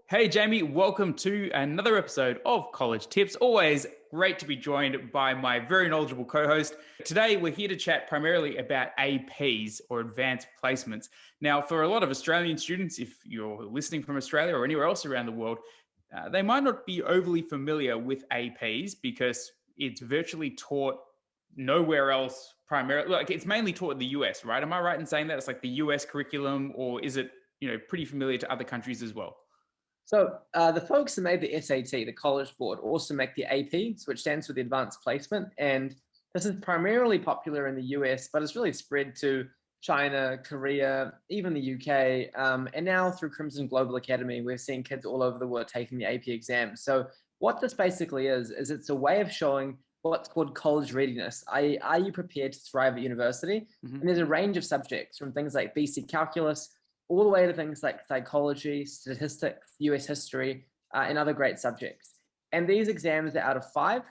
Hey, Jamie, welcome to another episode of College Tips. Always great to be joined by my very knowledgeable co host. Today, we're here to chat primarily about APs or advanced placements. Now, for a lot of Australian students, if you're listening from Australia or anywhere else around the world, they might not be overly familiar with APs because it's virtually taught nowhere else primarily. Like it's mainly taught in the US, right? Am I right in saying that? It's like the US curriculum, or is it, pretty familiar to other countries as well? The folks that made the SAT, the College Board, also make the AP, which stands for the Advanced Placement. And this is primarily popular in the US, but it's really spread to China, Korea, even the UK. And now through Crimson Global Academy, we're seeing kids all over the world taking the AP exam. So what this basically is it's a way of showing what's called college readiness. Are you prepared to thrive at university? Mhm. And there's a range of subjects from things like BC Calculus, all the way to things like psychology, statistics, US history, and other great subjects. And these exams are out of five.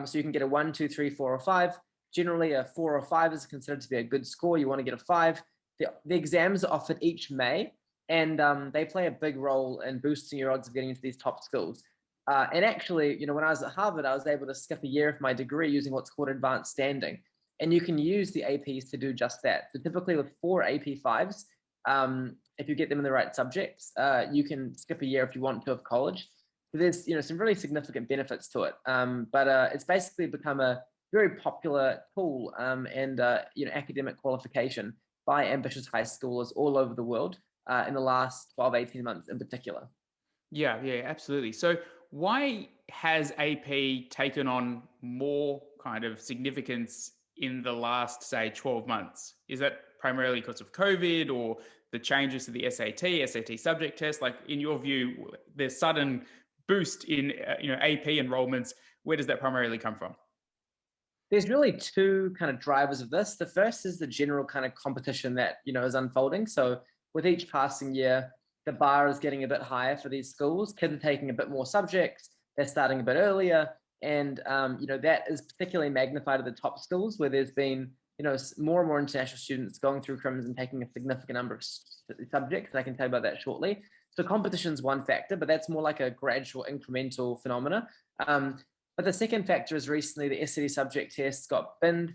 So you can get a 1, 2, 3, 4, or 5. Generally, a 4 or 5 is considered to be a good score. You want to get a 5. The exams are offered each May, and they play a big role in boosting your odds of getting into these top schools. And actually, when I was at Harvard, I was able to skip a year of my degree using what's called advanced standing. And you can use the APs to do just that. So typically with 4 AP5s, if you get them in the right subjects, you can skip a year if you want to of college. So there's some really significant benefits to it. But it's basically become a very popular tool and academic qualification by ambitious high schoolers all over the world in the last 12, 18 months in particular. Yeah, absolutely. So, why has AP taken on more kind of significance in the last, say, 12 months? Is that primarily because of COVID or the changes to the SAT subject test? Like, in your view, the sudden boost in AP enrollments, where does that primarily come from? There's really two kind of drivers of this. The first is the general kind of competition that is unfolding. So with each passing year, the bar is getting a bit higher for these schools. Kids are taking a bit more subjects. They're starting a bit earlier, and that is particularly magnified at the top schools where there's been more and more international students going through Crimson taking a significant number of subjects. And I can tell you about that shortly. So competition is one factor, but that's more like a gradual incremental phenomena. Um, but the second factor is recently the SAT subject tests got binned.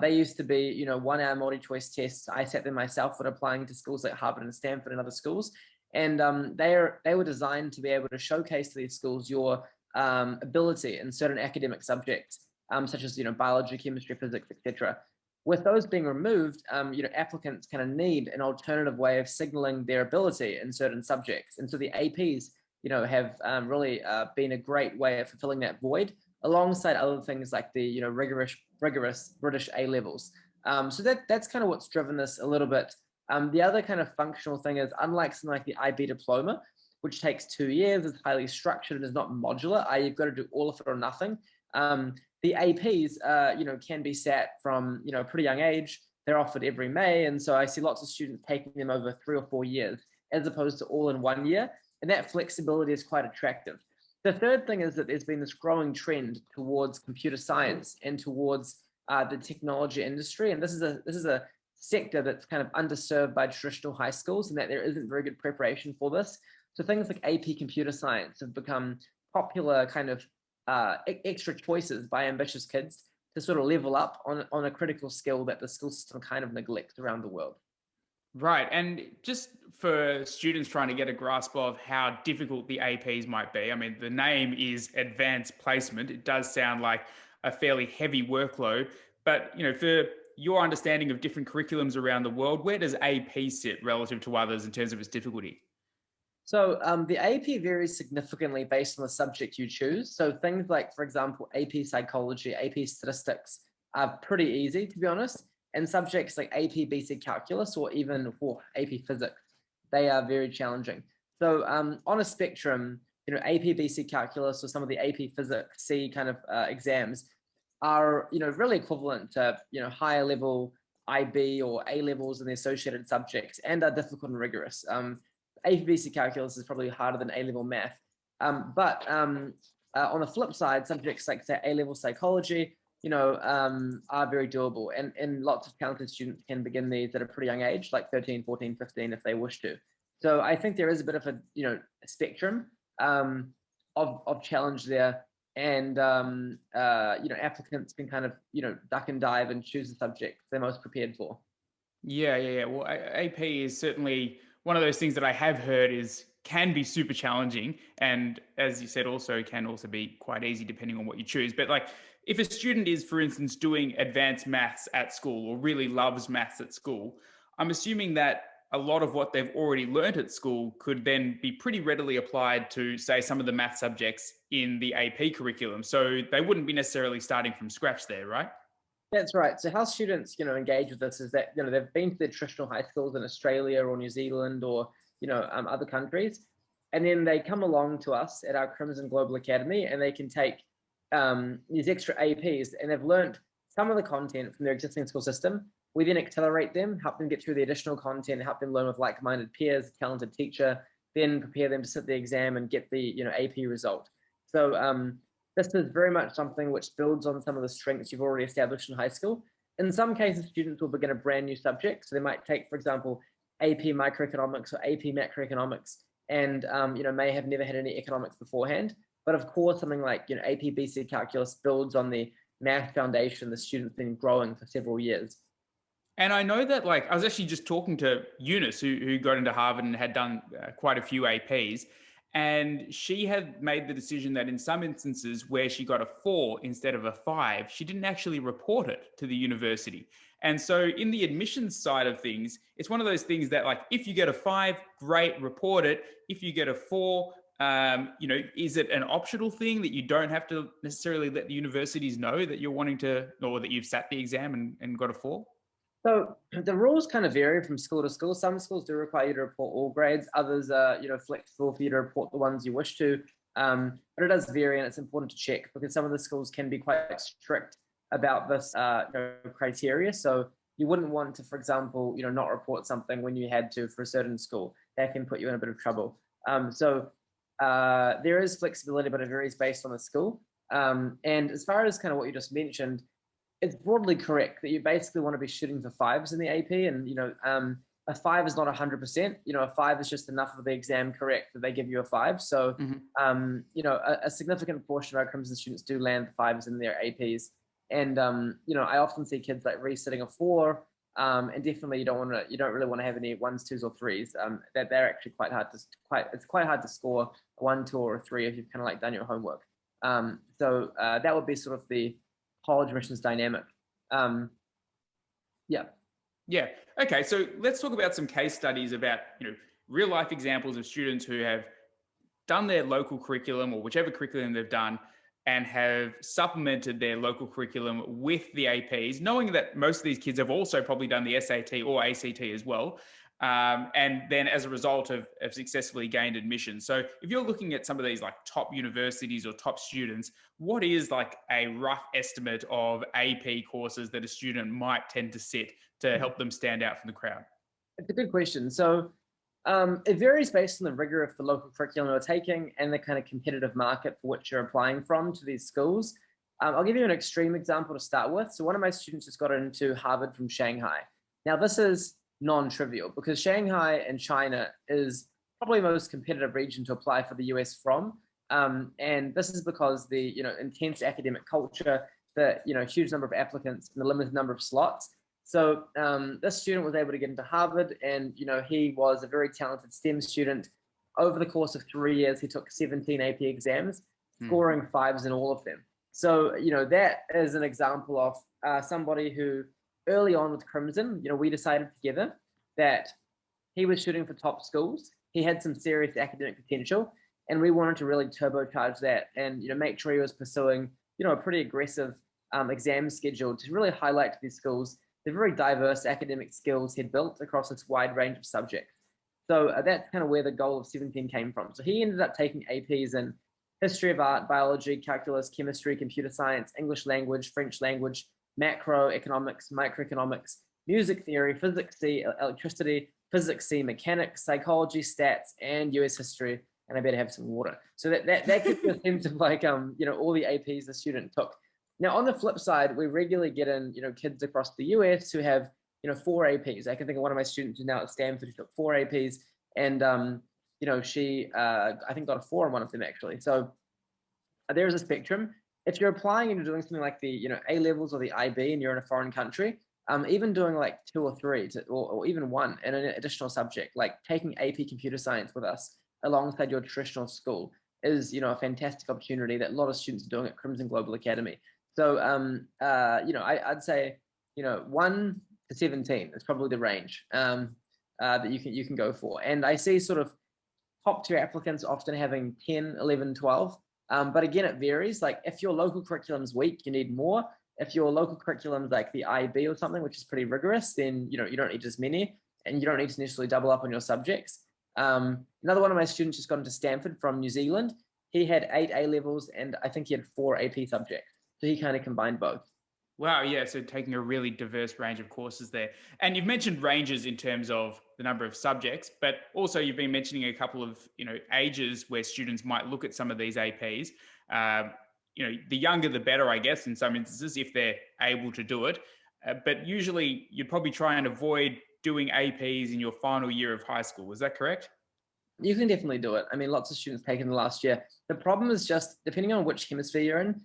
They used to be, 1 hour multi-choice tests. I sat them myself when applying to schools like Harvard and Stanford and other schools. And they were designed to be able to showcase to these schools your ability in certain academic subjects, such as biology, chemistry, physics, etc. With those being removed, applicants kind of need an alternative way of signaling their ability in certain subjects, and so the APs, have really been a great way of fulfilling that void, alongside other things like the rigorous British A levels. So that's kind of what's driven this a little bit. The other kind of functional thing is, unlike something like the IB diploma, which takes 2 years, is highly structured and is not modular, you've got to do all of it or nothing. The APs, can be sat from a pretty young age. They're offered every May, and so I see lots of students taking them over 3 or 4 years, as opposed to all in 1 year, and that flexibility is quite attractive. The third thing is that there's been this growing trend towards computer science and towards the technology industry, and this is a sector that's kind of underserved by traditional high schools, and that there isn't very good preparation for this. So things like AP computer science have become popular kind of extra choices by ambitious kids to sort of level up on a critical skill that the school system kind of neglects around the world. Right. And just for students trying to get a grasp of how difficult the APs might be, I mean, the name is advanced placement. It does sound like a fairly heavy workload. But, for your understanding of different curriculums around the world, where does AP sit relative to others in terms of its difficulty? So the AP varies significantly based on the subject you choose. So things like, for example, AP psychology, AP statistics are pretty easy, to be honest. And subjects like AP basic calculus or even AP physics, they are very challenging. So on a spectrum, AP basic calculus or some of the AP physics C kind of exams are, really equivalent to, higher level IB or A levels in the associated subjects, and are difficult and rigorous. APBC calculus is probably harder than A-level math. But on the flip side, subjects like, say, A-level psychology, are very doable. And lots of talented students can begin these at a pretty young age, like 13, 14, 15, if they wish to. So I think there is a bit of a spectrum of challenge there, and applicants can kind of duck and dive and choose the subject they're most prepared for. Yeah. Well, AP is certainly one of those things that I have heard is can be super challenging, and as you said, also can also be quite easy depending on what you choose. But like, if a student is, for instance, doing advanced maths at school or really loves maths at school, I'm assuming that a lot of what they've already learnt at school could then be pretty readily applied to, say, some of the math subjects in the AP curriculum. So they wouldn't be necessarily starting from scratch there, right? That's right. So how students, engage with this is that, they've been to their traditional high schools in Australia or New Zealand or, other countries. And then they come along to us at our Crimson Global Academy and they can take these extra APs and they've learned some of the content from their existing school system. We then accelerate them, help them get through the additional content, help them learn with like-minded peers, a talented teacher, then prepare them to sit the exam and get the, AP result. So this is very much something which builds on some of the strengths you've already established in high school. In some cases, students will begin a brand new subject. So they might take, for example, AP microeconomics or AP macroeconomics, and may have never had any economics beforehand. But of course, something like AP BC calculus builds on the math foundation the student's been growing for several years. And I know that, like, I was actually just talking to Eunice, who got into Harvard and had done quite a few APs. And she had made the decision that in some instances where she got a 4 instead of a 5, she didn't actually report it to the university. And so in the admissions side of things, it's one of those things that, like, if you get a 5, great, report it. If you get a 4, is it an optional thing that you don't have to necessarily let the universities know that you're wanting to, or that you've sat the exam and got a 4? So the rules kind of vary from school to school. Some schools do require you to report all grades. Others are, flexible for you to report the ones you wish to. But it does vary, and it's important to check because some of the schools can be quite strict about this criteria. So you wouldn't want to, for example, not report something when you had to for a certain school. That can put you in a bit of trouble. So there is flexibility, but it varies based on the school. And as far as kind of what you just mentioned, it's broadly correct that you basically want to be shooting for 5s in the AP, and a 5 is not 100%. A 5 is just enough of the exam correct that they give you a 5. So a significant portion of our Crimson students do land the 5s in their APs, and I often see kids like resitting a 4, and definitely you don't really want to have any 1s, 2s, or 3s. That they're actually it's quite hard to score a 1, 2, or a 3 if you've kind of like done your homework. So that would be sort of the college admissions dynamic. Yeah. Okay, so let's talk about some case studies about real life examples of students who have done their local curriculum or whichever curriculum they've done and have supplemented their local curriculum with the APs, knowing that most of these kids have also probably done the SAT or ACT as well. And then as a result have successfully gained admission. So if you're looking at some of these like top universities or top students, what is like a rough estimate of AP courses that a student might tend to sit to help them stand out from the crowd? It's a good question. So it varies based on the rigor of the local curriculum you're taking and the kind of competitive market for which you're applying from to these schools. I'll give you an extreme example to start with. So one of my students just got into Harvard from Shanghai. Now this is non-trivial because Shanghai and China is probably the most competitive region to apply for the US from. And this is because the intense academic culture, the huge number of applicants and the limited number of slots. So this student was able to get into Harvard, and he was a very talented STEM student. Over the course of 3 years, he took 17 AP exams, scoring 5s in all of them. So that is an example of somebody who early on with Crimson, we decided together that he was shooting for top schools. He had some serious academic potential, and we wanted to really turbocharge that and make sure he was pursuing a pretty aggressive exam schedule to really highlight to these schools the very diverse academic skills he'd built across this wide range of subjects. So that's kind of where the goal of 17 came from. So he ended up taking APs in history of art, biology, calculus, chemistry, computer science, English language, French language, macroeconomics, microeconomics, music theory, physics C, electricity, physics C, mechanics, psychology, stats, and US history. And I better have some water. So that gives you a sense of like all the APs the student took. Now on the flip side, we regularly get in kids across the US who have 4 APs. I can think of one of my students who's now at Stanford who took 4 APs, and she I think got a 4 on one of them actually. So there's a spectrum. If you're applying and you're doing something like the A levels or the IB and you're in a foreign country, even doing like 2 or 3 or even 1 in an additional subject, like taking AP Computer Science with us alongside your traditional school is a fantastic opportunity that a lot of students are doing at Crimson Global Academy. So I'd say 1 to 17 is probably the range that you can go for. And I see sort of top tier applicants often having 10, 11, 12. But again, it varies. Like if your local curriculum's weak, you need more. If your local curriculum's like the IB or something, which is pretty rigorous, then you don't need as many, and you don't need to necessarily double up on your subjects. Another one of my students just got into Stanford from New Zealand. He had 8 A levels, and I think he had 4 AP subjects. So he kind of combined both. Wow, yeah. So taking a really diverse range of courses there. And you've mentioned ranges in terms of the number of subjects, but also you've been mentioning a couple of, ages where students might look at some of these APs. The younger, the better, I guess, in some instances, if they're able to do it. But usually you'd probably try and avoid doing APs in your final year of high school. Is that correct? You can definitely do it. I mean, lots of students take it in the last year. The problem is just depending on which hemisphere you're in.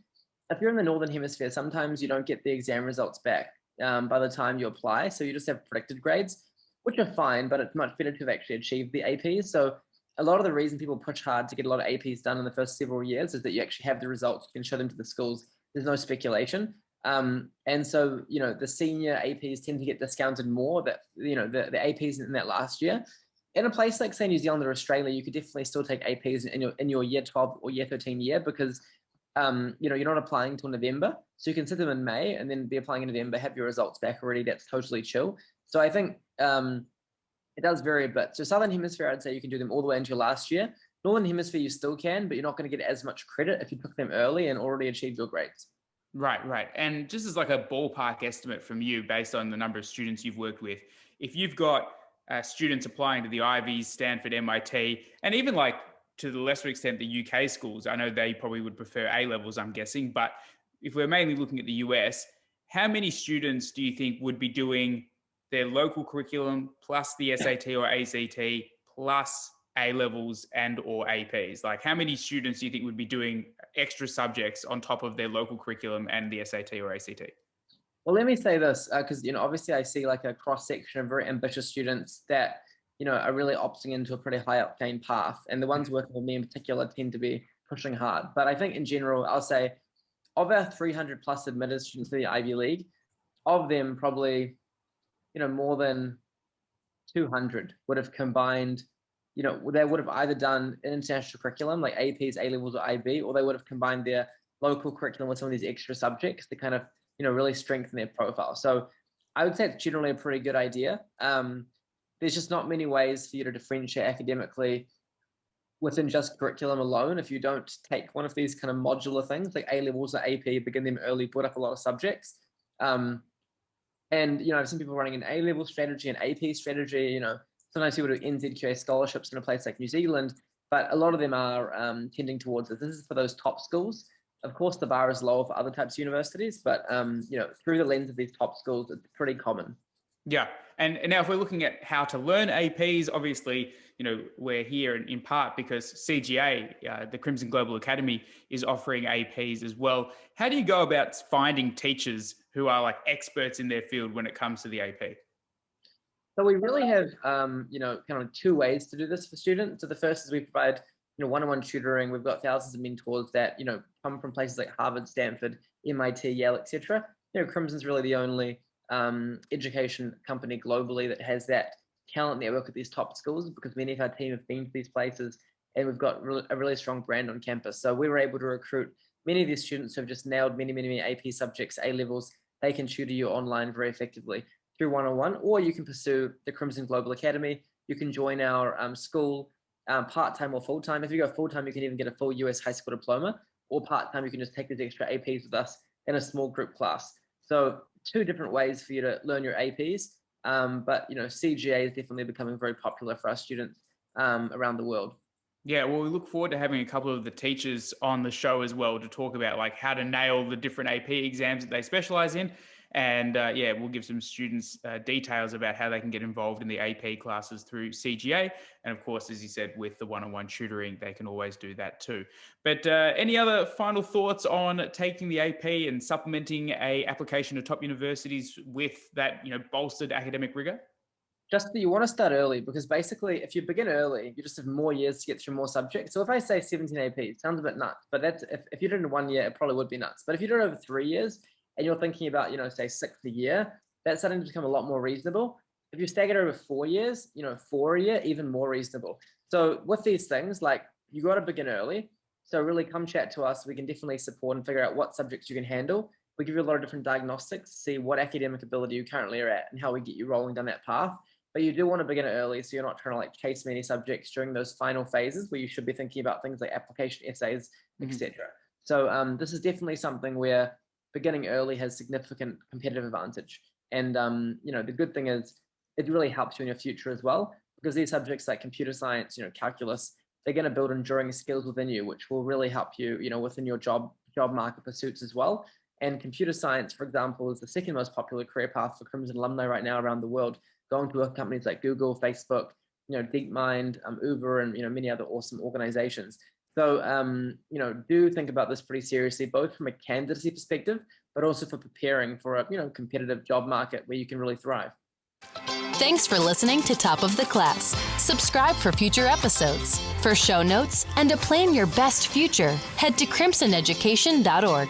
If you're in the Northern Hemisphere, sometimes you don't get the exam results back by the time you apply. So you just have predicted grades, which are fine, but it's much better to have actually achieved the APs. So a lot of the reason people push hard to get a lot of APs done in the first several years is that you actually have the results, you can show them to the schools. There's no speculation. And so, the senior APs tend to get discounted more, that, the APs in that last year. In a place like, say, New Zealand or Australia, you could definitely still take APs in your year 12 or year 13 year because you're not applying until November. So you can sit them in May and then be applying in November, have your results back already. That's totally chill. So I think it does vary a bit. So Southern Hemisphere, I'd say you can do them all the way into your last year. Northern Hemisphere, you still can, but you're not going to get as much credit if you took them early and already achieved your grades. Right. And just as like a ballpark estimate from you, based on the number of students you've worked with, if you've got students applying to the Ivies, Stanford, MIT, and even like to the lesser extent, the UK schools, I know they probably would prefer A levels, I'm guessing. But if we're mainly looking at the US, how many students do you think would be doing their local curriculum plus the SAT or ACT plus A levels and or APs? Like how many students do you think would be doing extra subjects on top of their local curriculum and the SAT or ACT? Well, let me say this, because, obviously I see like a cross section of very ambitious students that are really opting into a pretty high octane path. And the ones working with me in particular tend to be pushing hard. But I think in general, I'll say of our 300 plus admitted students to the Ivy League, of them probably, more than 200 would have combined, they would have either done an international curriculum like APs, A levels or IB, or they would have combined their local curriculum with some of these extra subjects to kind of, really strengthen their profile. So I would say it's generally a pretty good idea. There's just not many ways for you to differentiate academically within just curriculum alone. If you don't take one of these kind of modular things like A levels or AP, begin them early, put up a lot of subjects. And, I've seen people running an A level strategy and AP strategy, sometimes people do NZQA scholarships in a place like New Zealand, but a lot of them are tending towards it. This is for those top schools. Of course, the bar is lower for other types of universities, but, through the lens of these top schools, it's pretty common. Yeah. And now if we're looking at how to learn APs, obviously, we're here in part because CGA, the Crimson Global Academy, is offering APs as well. How do you go about finding teachers who are like experts in their field when it comes to the AP? So we really have, kind of 2 ways to do this for students. So the first is we provide, one-on-one tutoring. We've got thousands of mentors that, come from places like Harvard, Stanford, MIT, Yale, etc. Crimson's really the only education company globally that has that talent network at these top schools, because many of our team have been to these places and we've got a really strong brand on campus. So we were able to recruit many of these students who have just nailed many AP subjects, A levels. They can tutor you online very effectively through one-on-one, or you can pursue the Crimson Global Academy. You can join our school part-time or full-time. If you go full-time, you can even get a full US high school diploma, or part-time, you can just take these extra APs with us in a small group class. So 2 different ways for you to learn your APs. But, CGA is definitely becoming very popular for our students around the world. Yeah, well, we look forward to having a couple of the teachers on the show as well to talk about like how to nail the different AP exams that they specialize in. And we'll give some students details about how they can get involved in the AP classes through CGA. And of course, as you said, with the one-on-one tutoring, they can always do that too. But any other final thoughts on taking the AP and supplementing a application to top universities with that, bolstered academic rigor? Just that you want to start early, because basically if you begin early, you just have more years to get through more subjects. So if I say 17 AP, it sounds a bit nuts, but that's if you did it in 1 year, it probably would be nuts. But if you do it over 3 years and you're thinking about, say 6 a year, that's starting to become a lot more reasonable. If you stagger it over 4 years, 4 a year, even more reasonable. So with these things, like, you got to begin early. So really come chat to us. We can definitely support and figure out what subjects you can handle. We give you a lot of different diagnostics to see what academic ability you currently are at and how we get you rolling down that path. But you do want to begin it early, so you're not trying to chase many subjects during those final phases where you should be thinking about things like application essays, etc. So this is definitely something where beginning early has significant competitive advantage. And the good thing is it really helps you in your future as well, because these subjects like computer science, calculus, they're going to build enduring skills within you, which will really help you, within your job market pursuits as well. And computer science, for example, is the second most popular career path for Crimson alumni right now around the world, going to companies like Google, Facebook, DeepMind, Uber, and many other awesome organizations. So do think about this pretty seriously, both from a candidacy perspective, but also for preparing for a competitive job market where you can really thrive. Thanks for listening to Top of the Class. Subscribe for future episodes. For show notes and to plan your best future, head to crimsoneducation.org.